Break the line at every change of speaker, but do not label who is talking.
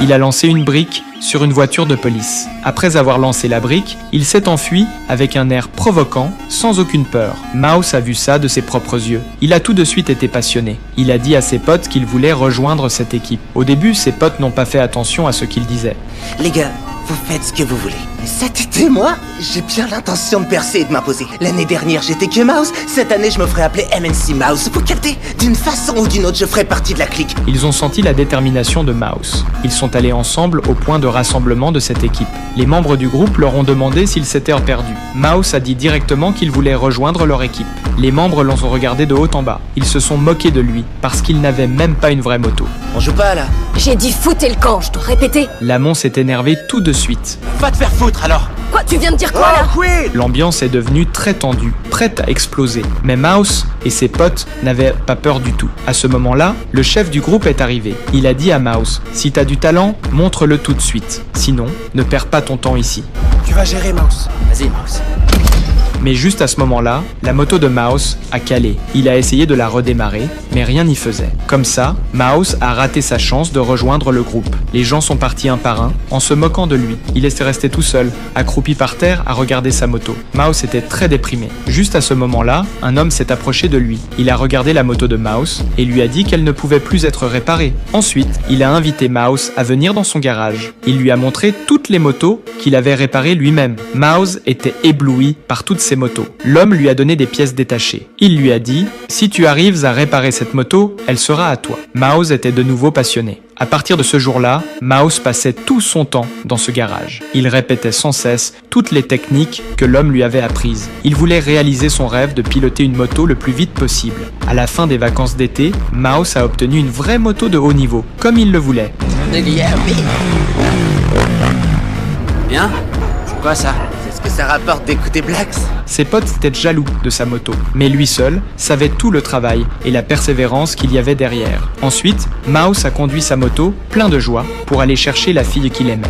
Il a lancé une brique sur une voiture de police. Après avoir lancé la brique, il s'est enfui avec un air provoquant, sans aucune peur. Mouse a vu ça de ses propres yeux. Il a tout de suite été passionné. Il a dit à ses potes qu'il voulait rejoindre cette équipe. Au début, ses potes n'ont pas fait attention à ce qu'il disait.
Les gars, vous faites ce que vous voulez. Mais cet été, moi, j'ai bien l'intention de percer et de m'imposer. L'année dernière, j'étais que Mouse. Cette année, je me ferai appeler MNC Mouse. Vous captez? D'une façon ou d'une autre, je ferai partie de la clique.
Ils ont senti la détermination de Mouse. Ils sont allés ensemble au point de rassemblement de cette équipe. Les membres du groupe leur ont demandé s'ils s'étaient perdus. Mouse a dit directement qu'il voulait rejoindre leur équipe. Les membres l'ont regardé de haut en bas. Ils se sont moqués de lui parce qu'il n'avait même pas une vraie moto.
On joue pas, là.
J'ai dit foutez le camp, je dois répéter.
Lamont s'est énervé tout de suite.
Va te faire foutre, alors.
Quoi, tu viens de dire quoi là?
quit.
L'ambiance est devenue très tendue, prête à exploser. Mais Mouse et ses potes n'avaient pas peur du tout. À ce moment-là, le chef du groupe est arrivé. Il a dit à Mouse, si t'as du talent, montre-le tout de suite. Sinon, ne perds pas ton temps ici.
Tu vas gérer, Mouse. Vas-y, Mouse.
Mais juste à ce moment-là, la moto de Mouse a calé. Il a essayé de la redémarrer, mais rien n'y faisait. Comme ça, Mouse a raté sa chance de rejoindre le groupe. Les gens sont partis un par un, en se moquant de lui. Il est resté tout seul, accroupi par terre à regarder sa moto. Mouse était très déprimé. Juste à ce moment-là, un homme s'est approché de lui. Il a regardé la moto de Mouse et lui a dit qu'elle ne pouvait plus être réparée. Ensuite, il a invité Mouse à venir dans son garage. Il lui a montré toutes les motos qu'il avait réparées lui-même. Mouse était ébloui par toutes ces motos. L'homme lui a donné des pièces détachées. Il lui a dit « Si tu arrives à réparer cette moto, elle sera à toi ». Mouse était de nouveau passionné. À partir de ce jour-là, Mouse passait tout son temps dans ce garage. Il répétait sans cesse toutes les techniques que l'homme lui avait apprises. Il voulait réaliser son rêve de piloter une moto le plus vite possible. À la fin des vacances d'été, Mouse a obtenu une vraie moto de haut niveau, comme il le voulait.
Bien. C'est quoi ça? C'est ce que ça rapporte d'écouter Blacks?
Ses potes étaient jaloux de sa moto, mais lui seul savait tout le travail et la persévérance qu'il y avait derrière. Ensuite, Mouse a conduit sa moto, plein de joie, pour aller chercher la fille qu'il aimait.